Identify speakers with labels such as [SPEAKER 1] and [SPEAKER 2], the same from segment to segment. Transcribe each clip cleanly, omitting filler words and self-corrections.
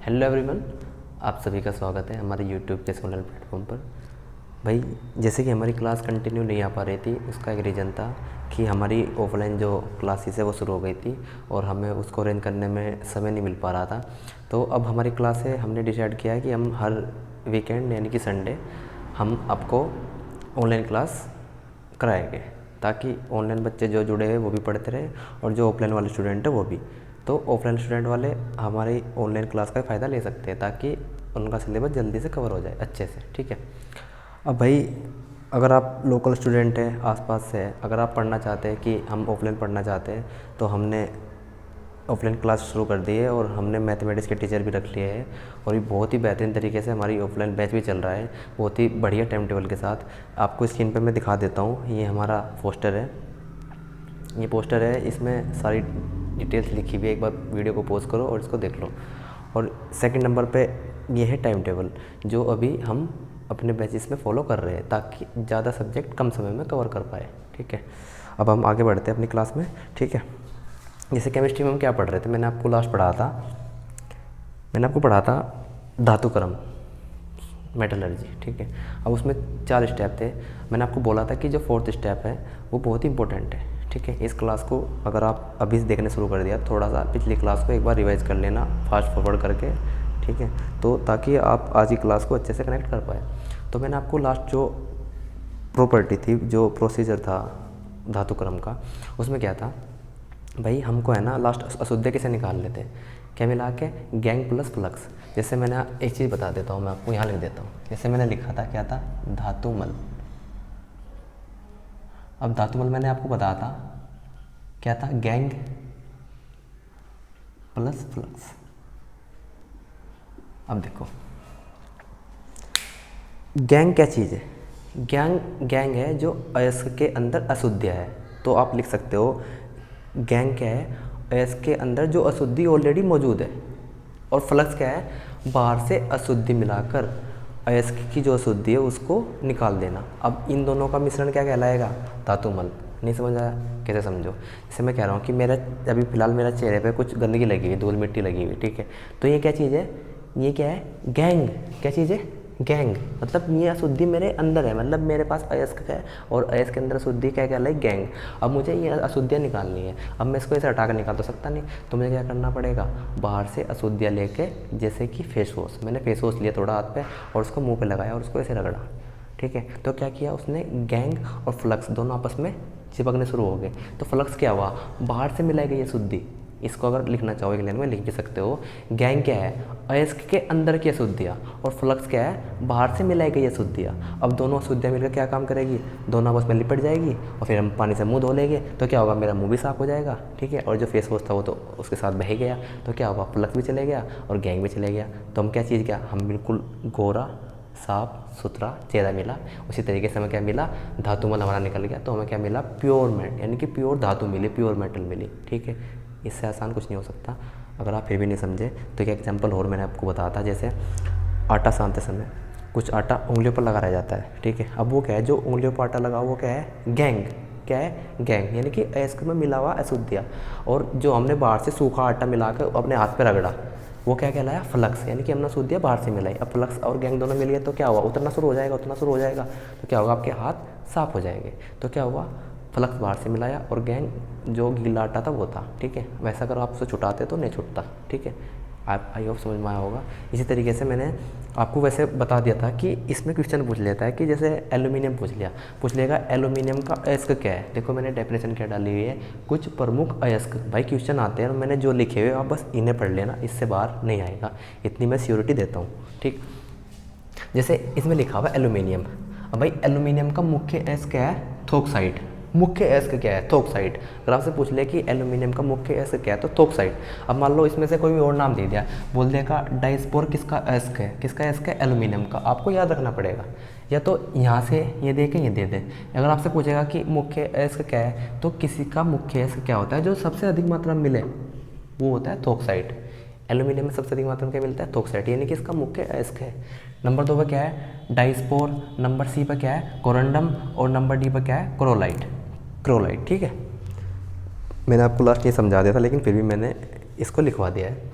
[SPEAKER 1] Hello everyone, आप सभी का स्वागत है हमारे यूट्यूब के ऑनलाइन प्लेटफॉर्म पर। भाई, जैसे कि हमारी क्लास कंटिन्यू नहीं आ पा रही थी, उसका एक रीज़न था कि हमारी ऑफलाइन जो क्लासेस है वो शुरू हो गई थी और हमें उसको अरेंज करने में समय नहीं मिल पा रहा था। तो अब हमारी क्लास है, हमने डिसाइड किया है कि हम हर वीकेंड यानी कि संडे हम आपको ऑनलाइन क्लास कराएंगे, ताकि ऑनलाइन बच्चे जो जुड़े हैं वो भी पढ़ते रहे और जो ऑफलाइन वाले स्टूडेंट हैं वो भी। तो ऑफलाइन स्टूडेंट वाले हमारी ऑनलाइन क्लास का फ़ायदा ले सकते हैं, ताकि उनका सिलेबस जल्दी से कवर हो जाए अच्छे से। ठीक है। अब भाई, अगर आप लोकल स्टूडेंट हैं, आसपास से है, अगर आप पढ़ना चाहते हैं कि हम ऑफलाइन पढ़ना चाहते हैं, तो हमने ऑफलाइन क्लास शुरू कर दी है और हमने मैथमेटिक्स के टीचर भी रख लिए हैं और ये बहुत ही बेहतरीन तरीके से हमारी ऑफलाइन बैच भी चल रहा है, बहुत ही बढ़िया टाइम टेबल के साथ। आपको स्क्रीन पे मैं दिखा देता हूँ, ये हमारा पोस्टर है, ये पोस्टर है, इसमें सारी डिटेल्स लिखी हुई है। एक बार वीडियो को पॉज करो और इसको देख लो। और सेकंड नंबर पे ये है टाइम टेबल, जो अभी हम अपने बैचेस में फॉलो कर रहे हैं, ताकि ज़्यादा सब्जेक्ट कम समय में कवर कर पाए। ठीक है। अब हम आगे बढ़ते हैं अपनी क्लास में। ठीक है। जैसे केमिस्ट्री में हम क्या पढ़ रहे थे, मैंने आपको पढ़ा था धातु क्रम, मेटलर्जी। ठीक है। अब उसमें 4 स्टेप थे। मैंने आपको बोला था कि जो 4th स्टेप है वो बहुत ही इंपॉर्टेंट है। ठीक है। इस क्लास को अगर आप अभी से देखने शुरू कर दिया, थोड़ा सा पिछली क्लास को एक बार रिवाइज कर लेना फास्ट फॉरवर्ड करके। ठीक है। तो ताकि आप आज की क्लास को अच्छे से कनेक्ट कर पाए। तो मैंने आपको लास्ट जो प्रॉपर्टी थी, जो प्रोसीजर था धातु क्रम का, उसमें क्या था भाई, हमको है ना लास्ट अशुद्ध कैसे निकाल लेते हैं, क्या मिला के गैंग प्लस फ्लक्स। जैसे मैंने एक चीज़ बता देता हूँ, मैं आपको यहाँ लिख देता हूँ। जैसे मैंने लिखा था, क्या था, धातुमल। अब धातुमल मैंने आपको बताया था क्या था, गैंग प्लस फ्लक्स। अब देखो, गैंग क्या चीज़ है, गैंग है जो अयस्क के अंदर अशुद्ध है। तो आप लिख सकते हो गैंग क्या है, अयस्क के अंदर जो अशुद्धि ऑलरेडी मौजूद है। और फ्लक्स क्या है, बाहर से अशुद्धि मिलाकर अयस्क की जो अशुद्धि है उसको निकाल देना। अब इन दोनों का मिश्रण क्या कहलाएगा, धातुमल। नहीं समझ आया, कैसे समझो। जैसे मैं कह रहा हूँ कि मेरा अभी फ़िलहाल मेरा चेहरे पे कुछ गंदगी लगी हुई, धूल मिट्टी लगी हुई। ठीक है। तो ये क्या चीज़ है, ये क्या है, गैंग। क्या चीज़ है, गैंग। मतलब ये अशुद्धि मेरे अंदर है, मतलब मेरे पास अयस्क है और अयस्क के अंदर अशुद्धि क्या कहलाई, गैंग। अब मुझे ये अशुद्धियाँ निकालनी है। अब मैं इसको ऐसे हटा कर निकाल तो सकता नहीं, तो मुझे क्या करना पड़ेगा, बाहर से अशुद्धियाँ लेके, जैसे कि फेस वॉश, मैंने फेस वॉश लिया थोड़ा हाथ पे और उसको मुंह पे लगाया और उसको ऐसे रगड़ा। ठीक है। तो क्या किया उसने, गैंग और फ्लक्स दोनों आपस में चिपकने शुरू हो गए। तो फ्लक्स क्या हुआ, बाहर से मिलाई गई अशुद्धि। इसको अगर लिखना चाहो एक लाइन में लिख भी सकते हो, गैंग क्या है, अयस्क के अंदर की अशुद्धियाँ, और फ्लक्स क्या है, बाहर से मिलाई गई अशुद्धियाँ। अब दोनों अशुद्धियाँ मिलकर क्या काम करेगी, दोनों आपस में लिपट जाएगी और फिर हम पानी से मुंह धो लेंगे। तो क्या होगा, मेरा मुंह भी साफ हो जाएगा। ठीक है। और जो फेस वॉश था वो तो उसके साथ बह गया। तो क्या होगा, फ्लक्स भी चले गया और गैंग भी चले गया। तो हम क्या चीज़, क्या हम बिल्कुल गोरा साफ सुथरा चेहरा मिला। उसी तरीके से हमें क्या मिला, धातुमल हमारा निकल गया। तो हमें क्या मिला, प्योर मेटल, यानी कि प्योर धातु मिली, प्योर मेटल मिली। ठीक है। इससे आसान कुछ नहीं हो सकता। अगर आप फिर भी नहीं समझे तो एक एग्जांपल और मैंने आपको बताया था, जैसे आटा सानते समय कुछ आटा उंगलियों पर लगा रह जाता है। ठीक है। अब वो क्या है, जो उंगलियों पर आटा लगा वो क्या है, गैंग। क्या है, गैंग, यानी कि अयस्क में मिला हुआ अशुद्धियाँ। और जो हमने बाहर से सूखा आटा मिलाकर अपने हाथ पर रगड़ा, वो क्या कहलाया, फ्लक्स, यानी कि हमने अशुद्धियाँ बाहर से मिलाई। अब फ्लक्स और गैंग दोनों मिल गए तो क्या हुआ, उतरना शुरू हो जाएगा, उतरना शुरू हो जाएगा। तो क्या होगा, आपके हाथ साफ हो जाएंगे। तो क्या हुआ, फ्लक्स बाहर से मिलाया और गैंग जो गीला आटा था वो था। ठीक है। वैसा अगर आप उसे छुटाते तो नहीं छुटता। ठीक है। आप आई होप समझ में आया होगा। इसी तरीके से मैंने आपको वैसे बता दिया था कि इसमें क्वेश्चन पूछ लेता है कि जैसे एल्यूमिनियम पूछ लेगा एल्यूमिनियम का अयस्क क्या है। देखो मैंने डेफिनेशन क्या डाली हुई है, कुछ प्रमुख अयस्क। भाई क्वेश्चन आते हैं और मैंने जो लिखे हुए आप बस इन्हें पढ़ लेना, इससे बाहर नहीं आएगा, इतनी मैं श्योरिटी देता हूँ। ठीक। जैसे इसमें लिखा हुआ एल्यूमिनियम। अब भाई एल्यूमिनियम का मुख्य अयस्क क्या है, थोक्साइड। मुख्य अयस्क क्या है, थोक्साइड। अगर आपसे पूछ ले कि एल्यूमिनियम का मुख्य अयस्क क्या है तो थोक्साइड। अब मान लो इसमें से कोई भी और नाम दे दिया, बोल देगा डाइस्पोर किसका अयस्क है, किसका अयस्क है, एल्यूमिनियम का। आपको याद रखना पड़ेगा, या तो यहाँ से ये दे के ये दे दे। अगर आपसे पूछेगा कि मुख्य अयस्क क्या है, तो किसी का मुख्य अयस्क क्या होता है, जो सबसे अधिक मात्रा में मिले वो होता है थोक्साइड। एल्यूमिनियम में सबसे अधिक मात्रा में क्या मिलता है, थोक्साइड, यानी कि इसका मुख्य अयस्क है। नंबर 2 पर क्या है, डाइस्पोर। नंबर सी पर क्या है, कोरंडम। और नंबर डी पर क्या है, क्रोलाइट। ठीक है। मैंने आपको लास्ट ये समझा दिया था, लेकिन फिर भी मैंने इसको लिखवा दिया है।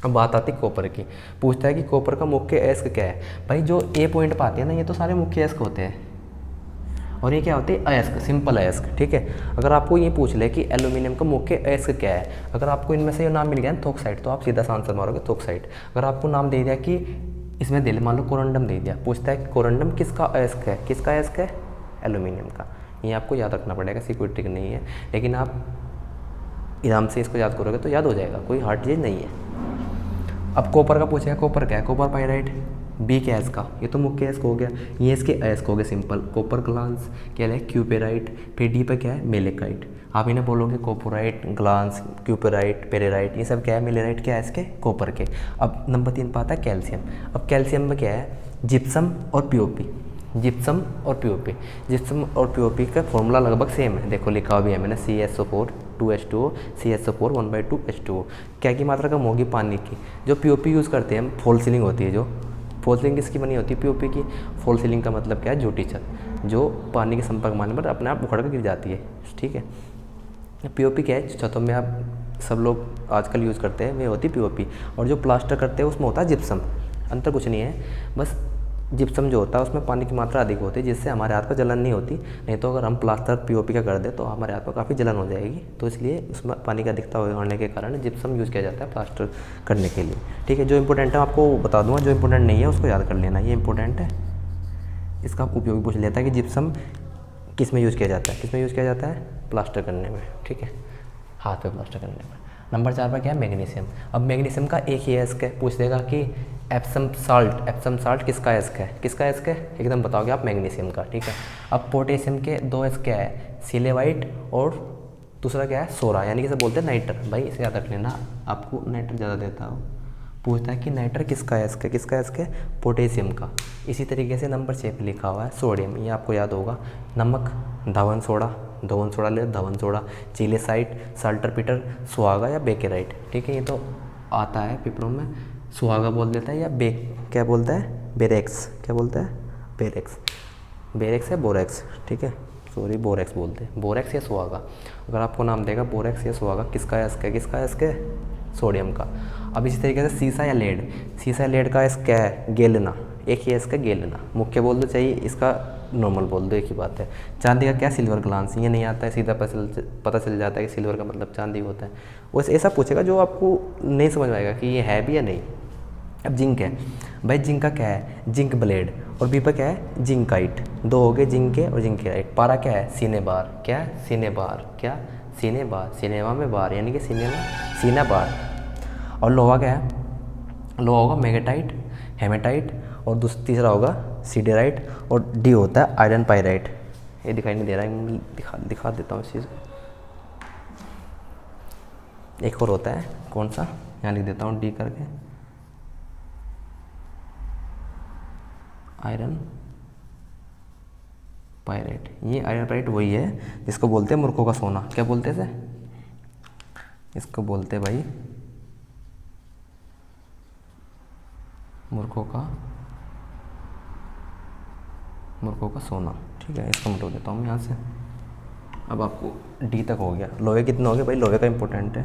[SPEAKER 1] अब बात आती है कॉपर की। पूछता है कि कॉपर का मुख्य अयस्क क्या है। भाई जो ए पॉइंट पर आते हैं ना, ये तो सारे मुख्य अयस्क होते हैं, और ये क्या होते हैं, अयस्क, सिंपल अयस्क, ठीक है। अगर आपको ये पूछ ले कि एल्यूमिनियम का मुख्य अयस्क क्या है, अगर आपको इनमें से ये नाम मिल गया ना थोक्साइट, तो आप सीधा सा आंसर मारोगे थोक्साइट। अगर आपको नाम दे दिया कि इसमें दे मान लो कोरंडम दे दिया, पूछता है कि कोरंडम किसका अयस्क है, किसका अयस्क है, एल्यूमिनियम का। ये आपको याद रखना पड़ेगा, ऐसी कोई ट्रिक नहीं है, लेकिन आप आराम से इसको याद करोगे तो याद हो जाएगा, कोई हार्ड चीज़ नहीं है। अब कॉपर का पूछेगा, कॉपर क्या है, कॉपर पाइराइट। बी क्या है इसका, ये तो मुख्य अयस्क हो गया, ये इसके अयस्क हो गए सिंपल, कॉपर ग्लांस, क्या है क्यूपेराइट। फिर डी पे क्या है, मेलेकाइट। आप इन्हें बोलोगे कॉपराइट, ग्लांस, क्यूपेराइट, पेरेराइट, ये सब क्या है, मेलेराइट क्या है इसके, कॉपर के। अब नंबर 3 पे आता है कैल्शियम। अब कैल्शियम में क्या है, जिप्सम और पीओपी, जिप्सम और पीओपी। जिप्सम और पीओपी का फॉर्मूला लगभग सेम है, देखो लिखा भी है मैंने, CSO4 2H2O, CSO4 1/2H2O। क्या की मात्रा कम होगी, पानी की। जो पीओपी यूज़ करते हैं हम, फॉल सीलिंग होती है, जो फॉल सीलिंग किसकी बनी होती है, पीओपी की। फॉल सीलिंग का मतलब क्या है, झूठी छत, जो पानी के संपर्क में आने पर अपने आप उखड़ कर गिर जाती है, ठीक है। पीओपी क्या है, छतों में आप सब लोग आजकल यूज़ करते हैं, वे होती है पीओपी। और जो प्लास्टर करते हैं उसमें होता है जिप्सम। अंतर कुछ नहीं है, बस जिप्सम जो होता है उसमें पानी की मात्रा अधिक होती है, जिससे हमारे हाथ पर जलन नहीं होती। नहीं तो अगर हम प्लास्टर पीओपी का कर दें तो हमारे हाथ पर काफ़ी जलन हो जाएगी, तो इसलिए उसमें पानी की अधिकता होने के कारण जिप्सम यूज़ किया जाता है प्लास्टर करने के लिए, ठीक है। जो इंपॉर्टेंट है आपको बता दूंगा, जो इंपॉर्टेंट नहीं है उसको याद कर लेना, ये इंपॉर्टेंट है, इसका उपयोग पूछ लेता है कि जिप्सम किस में यूज़ किया जाता है, किस में यूज़ किया जाता है, प्लास्टर करने में, ठीक है, हाथ पे प्लास्टर करने में। नंबर 4 पर क्या है, मैग्नीशियम। अब मैग्नीशियम का एक ही अयस्क है, पूछ देगा कि एप्सम साल्ट किसका अयस्क है, किसका अयस्क है, एकदम बताओगे आप, मैग्नीशियम का, ठीक है। अब पोटेशियम के 2 अयस्क क्या है, सिलेवाइट और दूसरा क्या है, सोरा, यानी कि इसे बोलते हैं नाइटर। भाई इसे याद रख लेना, आपको नाइटर ज़्यादा देता हो। पूछता है कि नाइटर किसका अयस्क है, किसका अयस्क है, पोटेशियम का। इसी तरीके से नंबर 6 पे लिखा हुआ है सोडियम, ये आपको याद होगा। नमक, धवन सोडा ले, धवन सोडा, चिलेसाइट, साल्टरपीटर, सुहागा या बेकेराइट, ठीक है। ये तो आता है पेपरों में, सुहागा बोल देता है या क्या बोलता है, बेरेक्स, क्या बोलता है, बेरेक्स या बोरेक्स, ठीक है, सॉरी बोरेक्स बोलते हैं, बोरेक्स या सुहागा। अगर आपको नाम देगा बोरेक्स या सुहागा, किसका अयस्क है, किसका अयस्क है, सोडियम का। अब इसी तरीके से सीसा या लेड का अयस्क क्या है, गेलना, एक ही अयस्क है गेलना। मुख्य बोल दो चाहिए, इसका नॉर्मल बोल दो, एक ही बात है। चांदी का क्या, सिल्वर ग्लांस, ये नहीं आता है, सीधा पता चल जाता है कि सिल्वर का मतलब चांदी होता है। वैसे ऐसा पूछेगा जो आपको नहीं समझ आएगा कि ये है भी या नहीं। अब जिंक है, भाई जिंक का क्या है, जिंक ब्लेड, और बी पर क्या है, जिंकाइट। 2 हो गए जिंक के और जिंकेराइट। पारा क्या है, सीनेबार, क्या है, सीनेबार, क्या, सीनेबार, सिनेमा में बार, यानी कि सीना बार। और लोहा क्या है, लोहा होगा मैग्नेटाइट, हेमेटाइट, और तीसरा होगा सीडेराइट, और डी होता है आयरन पाइराइट। ये दिखाई नहीं दे रहा है, दिखा देता हूँ इस चीज़ को। एक और होता है, कौन सा, यहाँ लिख देता हूँ डी करके, आयरन पाइराइट। ये आयरन पाइराइट वही है जिसको बोलते हैं मूर्खों का सोना। क्या बोलते हैं इसे, इसको बोलते हैं भाई मूर्खों का सोना, ठीक है। इसको मिटा देता हूँ मैं यहाँ से। अब आपको डी तक हो गया। लोहे कितने हो गए भाई, लोहे का इंपॉर्टेंट है,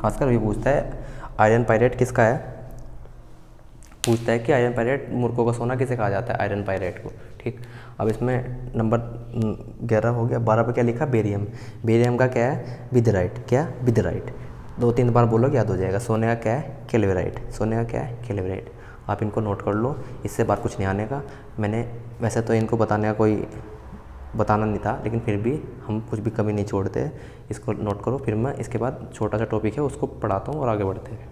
[SPEAKER 1] खासकर ये पूछता है आयरन पाइराइट किसका है, पूछता है कि आयरन पाइराइट मूर्खों का सोना किसे कहा जाता है, आयरन पाइराइट को, ठीक। अब इसमें नंबर 11 हो गया। 12 पे क्या लिखा, बेरियम का क्या है, विदराइट, क्या, विदराइट। 2-3 बार बोलोगे याद हो जाएगा। सोने का क्या है, कैल्वेराइट, आप इनको नोट कर लो, इससे बात कुछ नहीं आने का। मैंने वैसे तो इनको बताना नहीं था, लेकिन फिर भी हम कुछ भी कमी नहीं छोड़ते, इसको नोट करो। फिर मैं इसके बाद छोटा सा टॉपिक है उसको पढ़ाता हूँ और आगे बढ़ते हैं।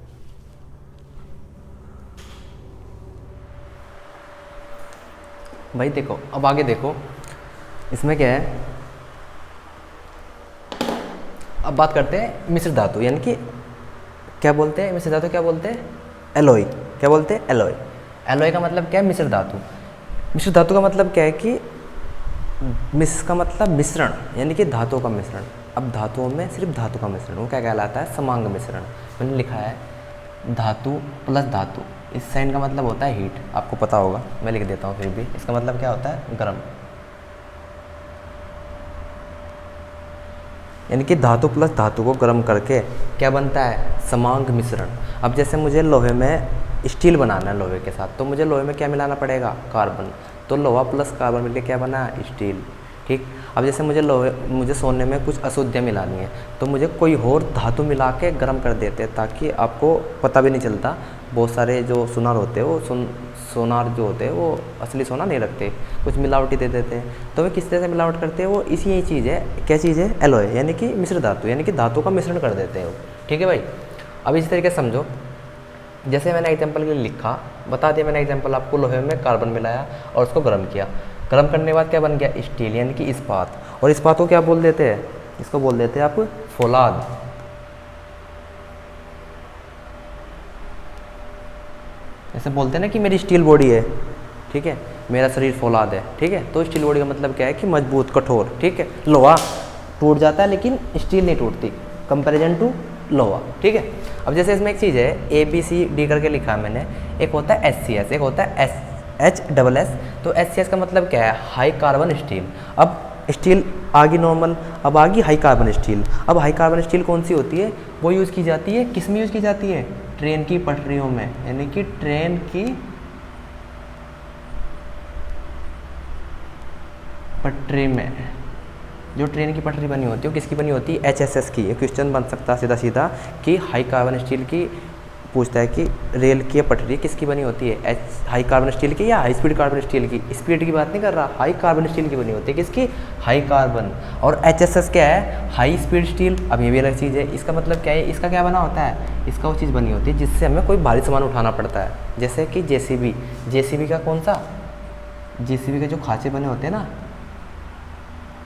[SPEAKER 1] भाई देखो, अब आगे देखो, इसमें क्या है, अब बात करते हैं मिश्र धातु, यानी कि क्या बोलते हैं मिश्र धातु, क्या बोलते हैं, एलॉय, क्या बोलते हैं, एलॉय। एलॉय का मतलब क्या है, मिश्र धातु। मिश्र धातु का मतलब क्या है कि मिश्र का मतलब मिश्रण, यानी कि धातुओं का मिश्रण। अब धातुओं में सिर्फ धातु का मिश्रण, वो क्या कहलाता है, समांग मिश्रण। मैंने लिखा है धातु प्लस धातु, इस साइन का मतलब होता है हीट, आपको पता होगा, मैं लिख देता हूँ फिर भी। इसका मतलब क्या होता है, गर्म। यानी कि धातु प्लस धातु को गर्म करके क्या बनता है, समांग मिश्रण। अब जैसे मुझे लोहे में स्टील बनाना है लोहे के साथ, तो मुझे लोहे में क्या मिलाना पड़ेगा, कार्बन। तो लोहा प्लस कार्बन मिलकर क्या बना, स्टील। ठीक। अब जैसे मुझे सोने में कुछ अशुद्धियाँ मिलानी है, तो मुझे कोई और धातु मिला के गर्म कर देते हैं, ताकि आपको पता भी नहीं चलता। बहुत सारे जो सोनार होते हैं वो सोनार जो होते हैं वो असली सोना नहीं रखते, कुछ मिलावटी दे देते हैं। तो वे किस तरह से मिलावट करते हैं, वो इसी यही चीज़ है, क्या चीज़ है, एलॉय, यानी कि मिश्र धातु, यानी कि धातु का मिश्रण कर देते हैं वो। ठीक है भाई। अब इस तरीके से समझो, जैसे मैंने एग्जाम्पल के लिए लिखा, बता दिया मैंने एग्जाम्पल आपको, लोहे में कार्बन मिलाया और उसको गर्म किया। गर्म करने के बाद क्या बन गया, स्टील, यानी कि इस्पात। और इस्पात को क्या बोल देते हैं, इसको बोल देते हैं आप फौलाद। ऐसे बोलते हैं ना कि मेरी स्टील बॉडी है, ठीक है, मेरा शरीर फौलाद है। ठीक है, तो स्टील बॉडी का मतलब क्या है कि मजबूत, कठोर। ठीक है, लोहा टूट जाता है लेकिन स्टील नहीं टूटती, कंपैरिजन टू लोहा। ठीक है। अब जैसे इसमें एक चीज़ है, ABCD करके लिखा है मैंने, एक होता है HCS, एक होता है HSS। तो HCS का मतलब क्या है, हाई कार्बन स्टील। अब स्टील आ गई नॉर्मल, अब आ गई हाई कार्बन स्टील। अब हाई कार्बन स्टील कौन सी होती है, वो यूज़ की जाती है, किस में यूज़ की जाती है, ट्रेन की पटरियों में, यानी कि ट्रेन की पटरी में। जो ट्रेन की पटरी बनी होती है वो किसकी बनी होती है, HSS की। ये क्वेश्चन बन सकता है सीधा सीधा कि हाई कार्बन स्टील की पूछता है कि रेल की पटरी किसकी बनी होती है, हाई कार्बन स्टील की या हाई स्पीड कार्बन स्टील की। स्पीड की बात नहीं कर रहा, हाई कार्बन स्टील की बनी होती है, किसकी, हाई कार्बन। और HSS क्या है, हाई स्पीड स्टील। अब ये भी अलग चीज़ है, इसका मतलब क्या है, इसका क्या बना होता है, इसका वो चीज़ बनी होती है जिससे हमें कोई भारी सामान उठाना पड़ता है, जैसे कि JCB का कौन सा, JCB के जो खाँचे बने होते हैं ना,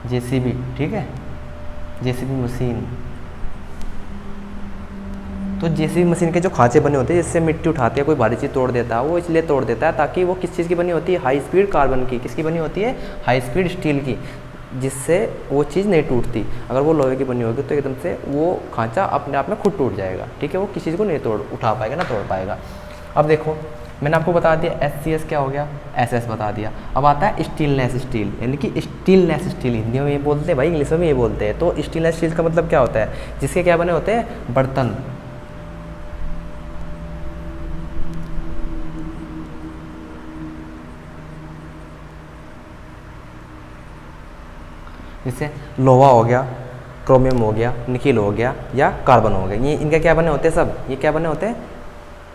[SPEAKER 1] JCB, ठीक है, JCB मशीन। तो JCB मशीन के जो खाँचे बने होते हैं जिससे मिट्टी उठाते हैं, कोई भारी चीज़ तोड़ देता है, वो इसलिए तोड़ देता है ताकि वो किस चीज़ की बनी होती है, हाई स्पीड कार्बन की। किसकी बनी होती है, हाई स्पीड स्टील की, जिससे वो चीज़ नहीं टूटती। अगर वो लोहे की बनी होगी तो एकदम से वो खाँचा अपने आप में खुद टूट जाएगा। ठीक है, वो किसी चीज़ को नहीं उठा पाएगा, ना तोड़ पाएगा। अब देखो, मैंने आपको बता दिया HCS क्या हो गया, SS बता दिया। अब आता है स्टीलनेस स्टील, यानी कि स्टीलनेस स्टील, हिंदी में ये बोलते हैं भाई, इंग्लिश में भी ये बोलते हैं। तो स्टीलनेस स्टील का मतलब क्या होता है, जिसके क्या बने होते हैं, बर्तन। जैसे लोहा हो गया, क्रोमियम हो गया, निकिल हो गया या कार्बन हो गया, ये इनके क्या बने होते हैं, सब ये क्या बने होते हैं,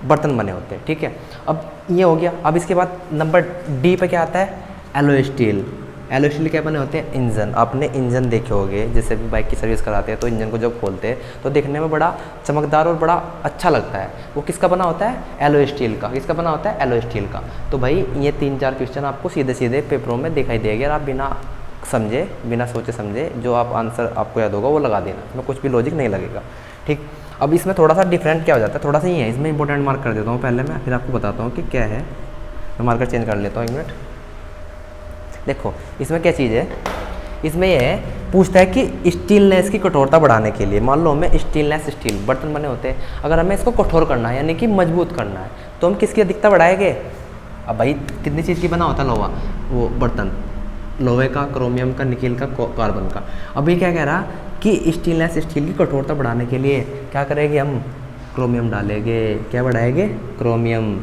[SPEAKER 1] बर्तन बने होते हैं। ठीक है, अब ये हो गया। अब इसके बाद नंबर D पे क्या आता है, एलॉय स्टील। एलॉय स्टील क्या बने होते हैं, इंजन। आपने इंजन देखे होंगे, जैसे भी बाइक की सर्विस कराते हैं तो इंजन को जब खोलते हैं तो देखने में बड़ा चमकदार और बड़ा अच्छा लगता है। वो किसका बना होता है, एलॉय स्टील का। किसका बना होता है, एलॉय स्टील का। तो भाई ये 3-4 क्वेश्चन आपको सीधे सीधे पेपरों में दिखाई देंगे, और आप बिना समझे, बिना सोचे समझे जो आप आंसर आपको याद होगा वो लगा देना, इसमें कुछ भी लॉजिक नहीं लगेगा। ठीक। अब इसमें थोड़ा सा डिफरेंट क्या हो जाता है, थोड़ा सा ही है, इसमें इंपॉर्टेंट मार्क कर देता हूँ पहले मैं, फिर आपको बताता हूँ कि क्या है। मैं मार्कर चेंज कर लेता हूँ, 1 मिनट। देखो इसमें क्या चीज़ है, इसमें ये है, पूछता है कि स्टीलनेस की कठोरता बढ़ाने के लिए, मान लो हमें स्टीलनेस स्टील बर्तन बने होते हैं, अगर हमें इसको कठोर करना है यानी कि मजबूत करना है, तो हम किसकी अधिकता बढ़ाएंगे। अब भाई कितनी चीज़ की बना होता है लोहा, वो बर्तन, लोहे का, क्रोमियम का, निकेल का, कार्बन का। अभी क्या कह रहा कि स्टीलनेस स्टील की कठोरता बढ़ाने के लिए क्या करेंगे, हम क्रोमियम डालेंगे। क्या बढ़ाएंगे, क्रोमियम।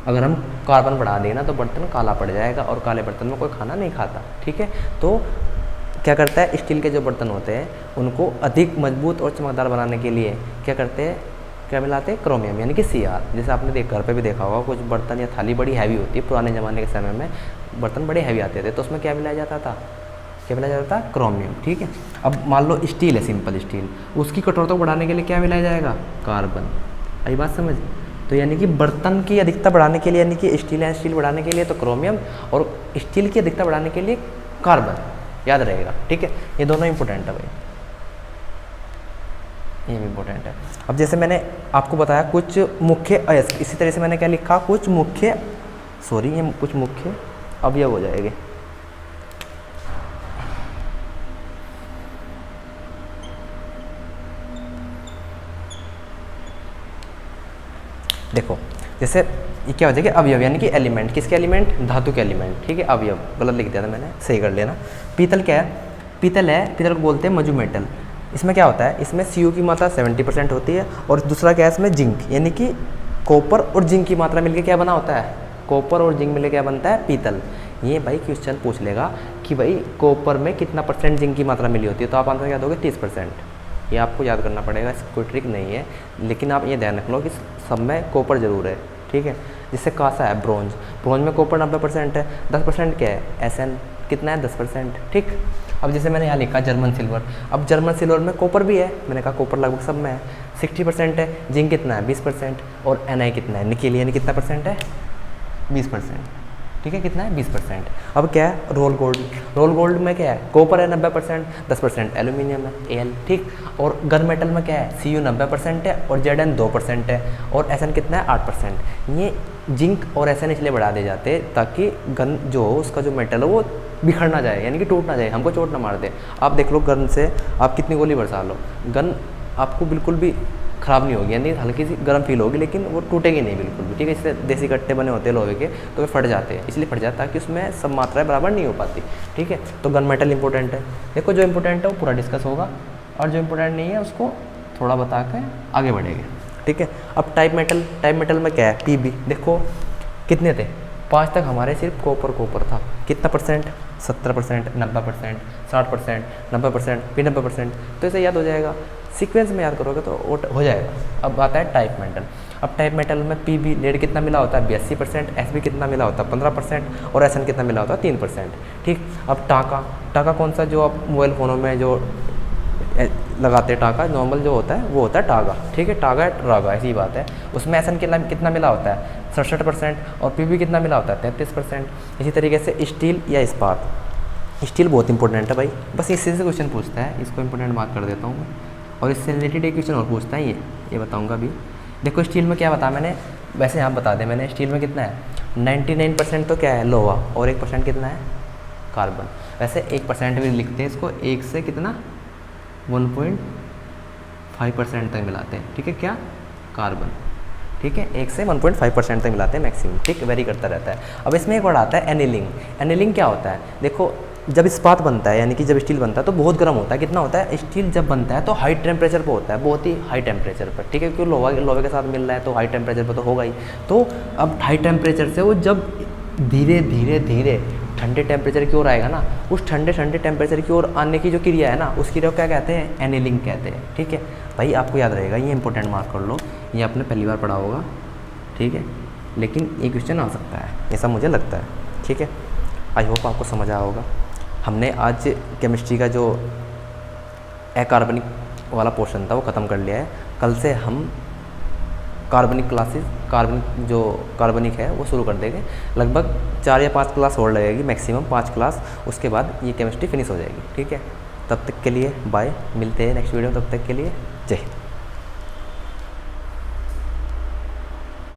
[SPEAKER 1] अगर हम कार्बन बढ़ा देंगे ना तो बर्तन काला पड़ जाएगा, और काले बर्तन में कोई खाना नहीं खाता। ठीक है, तो क्या करता है, स्टील के जो बर्तन होते हैं उनको अधिक मजबूत और चमकदार बनाने के लिए क्या करते हैं, क्या मिलाते हैं, क्रोमियम, यानी कि Cr। जैसे आपने घर पे भी देखा होगा, कुछ बर्तन या थाली बड़ी हैवी होती है, पुराने ज़माने के समय में बर्तन बड़े हैवी आते थे, तो उसमें क्या मिलाया जाता था, क्या मिलाया जाता था, क्रोमियम। ठीक है, अब मान लो स्टील है, सिंपल स्टील, उसकी कठोरता को बढ़ाने के लिए क्या मिलाया जाएगा, कार्बन। आई बात समझ। तो यानी कि बर्तन की अधिकता बढ़ाने के लिए, यानी कि स्टील बढ़ाने के लिए तो क्रोमियम, और स्टील की अधिकता बढ़ाने के लिए कार्बन, याद रहेगा। ठीक है, ये दोनों इंपॉर्टेंट है भाई, ये भी इम्पोर्टेंट है। अब जैसे मैंने आपको बताया कुछ मुख्य अयस्क, इसी तरह से मैंने क्या लिखा, कुछ मुख्य अवयव हो जाएंगे। देखो जैसे ये क्या हो जाएगा, अवयव यानी कि एलिमेंट। किसके एलिमेंट, धातु के एलिमेंट। ठीक है, अवयव गलत लिख दिया था मैंने, सही कर लेना। पीतल क्या है, पीतल को बोलते हैं मजू मेटल। इसमें क्या होता है, इसमें Cu की मात्रा 70% होती है और दूसरा क्या है इसमें जिंक, यानी कि कॉपर और जिंक की मात्रा मिलके क्या बना होता है, कॉपर और जिंक मिलके क्या बनता है, पीतल। ये भाई क्वेश्चन पूछ लेगा कि भाई कॉपर में कितना % जिंक की मात्रा मिली होती है, तो आप आंसर क्या दोगे, 30%। ये आपको याद करना पड़ेगा, इसकी कोई ट्रिक नहीं है, लेकिन आप ये ध्यान रख लो कि सब में कॉपर जरूर है, ठीक है। जिससे कांसा है, ब्रोंज, ब्रोंज में कॉपर 90% है, 10% क्या है, Sn कितना है, 10%, ठीक। अब जैसे मैंने यहाँ लिखा जर्मन सिल्वर, अब जर्मन सिल्वर में कॉपर भी है, मैंने कहा कॉपर लगभग सब में है, 60% है, जिंक कितना है, 20%, और Na कितना है, निकेल यानी कितना % है, 20%, ठीक है, कितना है, 20%। अब क्या है, रोल गोल्ड, रोल गोल्ड में क्या है, कॉपर है 90%, 10% एल्यूमिनियम है, Al, ठीक। और गन मेटल में क्या है, Cu 90% है और Zn 2% है और Sn कितना है, 8%। ये जिंक और Sn इसलिए बढ़ा दे जाते हैं ताकि गन जो हो उसका जो मेटल है वो बिखर ना जाए, यानी कि टूट ना जाए, हमको चोट ना मार दे। आप देख लो गन से आप कितनी गोली बरसा लो, गन आपको बिल्कुल भी ख़राब नहीं होगी, यानी हल्की सी गर्म फील होगी, लेकिन वो टूटेगी नहीं बिल्कुल भी, ठीक है। इससे देसी कट्टे बने होते हैं लोहे के, तो वे फट जाते हैं, इसलिए फट जाता है कि उसमें सब मात्राएं बराबर नहीं हो पाती, ठीक है। तो गन मेटल इंपॉर्टेंट है। देखो जो इंपॉर्टेंट है वो पूरा डिस्कस होगा और जो इंपॉर्टेंट नहीं है उसको थोड़ा बता के आगे बढ़ेंगे, ठीक है। अब टाइप मेटल, टाइप मेटल में क्या है, Pb, देखो कितने थे, 5 तक हमारे सिर्फ कॉपर था, कितना %, 70%, 90%, 60%, 90%, फिर 90%, तो इसे याद हो जाएगा, सीक्वेंस में याद करोगे तो हो जाएगा। अब आता है टाइप मेटल, अब टाइप मेटल में Pb लेड कितना मिला होता है, 82%, Sb कितना मिला होता है, 15%, और Sn कितना मिला होता है, 3%, ठीक। अब टाका कौन सा, जो आप मोबाइल फ़ोनों में जो लगाते हैं टाका, नॉर्मल जो होता है वो होता है टागा, ठीक है, टागा रागा, ऐसी बात है। उसमें Sn कितना मिला होता है, 67%, और Pb कितना मिला होता है, 33%। इसी तरीके से स्टील या इस्पात, स्टील बहुत इंपॉर्टेंट है भाई, बस इससे से क्वेश्चन पूछता है, इसको इंपॉर्टेंट मार्क कर देता हूँ मैं। और इससे रिलेटेड एक क्वेश्चन और पूछता है, ये बताऊँगा अभी। देखो स्टील में क्या बताया मैंने, वैसे यहाँ बता दें मैंने, स्टील में कितना है, 99% तो क्या है, लोहा, और 1% कितना है, कार्बन। वैसे 1% भी लिखते हैं इसको, 1 से कितना 1.5% तक मिलाते हैं, ठीक है, क्या, कार्बन, ठीक है, 1 से 1.5% तक मिलाते हैं मैक्सिमम, ठीक, वेरी करता रहता है। अब इसमें एक वर्ड आता है एनिलिंग। एनिलिंग क्या होता है, देखो जब इस्पात बनता है, यानी कि जब स्टील बनता है तो बहुत गर्म होता है, कितना होता है, स्टील जब बनता है तो हाई टेम्परेचर पर होता है, बहुत ही हाई टेम्परेचर पर, ठीक है, क्योंकि लोहे के साथ मिल रहा है तो हाई टेम्परेचर पर तो होगा ही। तो अब हाई टेम्परेचर से वो जब धीरे धीरे ठंडे टेम्परेचर की ओर आएगा ना, उस ठंडे टेम्परेचर की ओर आने की जो क्रिया है ना, उस क्रिया को क्या कहते हैं, एनिलिंग कहते हैं, ठीक है भाई। आपको याद रहेगा, ये इंपॉर्टेंट मार्क कर लो, ये आपने पहली बार पढ़ा होगा, ठीक है, लेकिन ये क्वेश्चन आ सकता है, ऐसा मुझे लगता है, ठीक है। आई होप आपको समझ आया होगा। हमने आज केमिस्ट्री का जो अकार्बनिक वाला पोर्शन था वो ख़त्म कर लिया है। कल से हम कार्बनिक क्लासेस, कार्बनिक है वो शुरू कर देंगे। लगभग 4 या 5 क्लास और लगेगी, मैक्सिमम 5 क्लास, उसके बाद ये केमिस्ट्री फिनिश हो जाएगी, ठीक है। तब तक के लिए बाय, मिलते हैं नेक्स्ट वीडियो, तब तक के लिए जय हिंद।